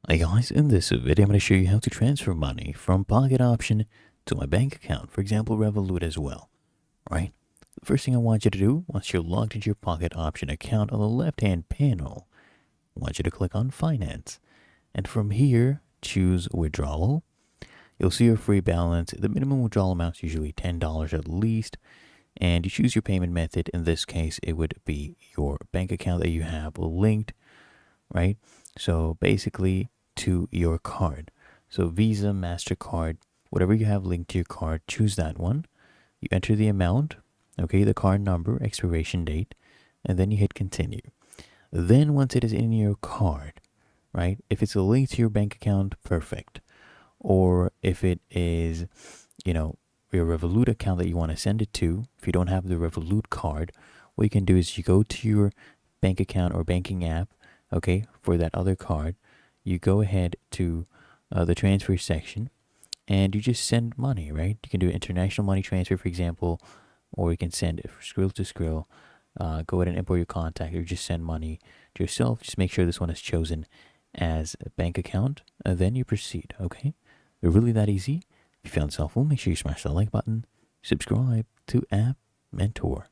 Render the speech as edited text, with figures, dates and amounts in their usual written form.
Hey guys, in this video I'm going to show you how to transfer money from Pocket Option to my bank account, for example Revolut as well, right? The first thing I want you to do, once you're logged into your Pocket Option account, on the left hand panel, I want you to click on Finance, and from here choose Withdrawal. You'll see your free balance. The minimum withdrawal amount is usually $10 at least, and you choose your payment method. In this case it would be your bank account that you have linked, right? So basically to your card. So Visa, MasterCard, whatever you have linked to your card, choose that one. You enter the amount, okay, the card number, expiration date, and then you hit continue. Then once it is in your card, right, if it's a link to your bank account, perfect. Or if it is, your Revolut account that you want to send it to, if you don't have the Revolut card, what you can do is you go to your bank account or banking app, okay, for that other card, you go ahead to the transfer section and you just send money, right? You can do international money transfer, for example, or you can send it Skrill to Skrill. Go ahead and import your contact or just send money to yourself. Just make sure this one is chosen as a bank account, and then you proceed, okay? They're really that easy. If you found this helpful, make sure you smash the like button, subscribe to App Mentor.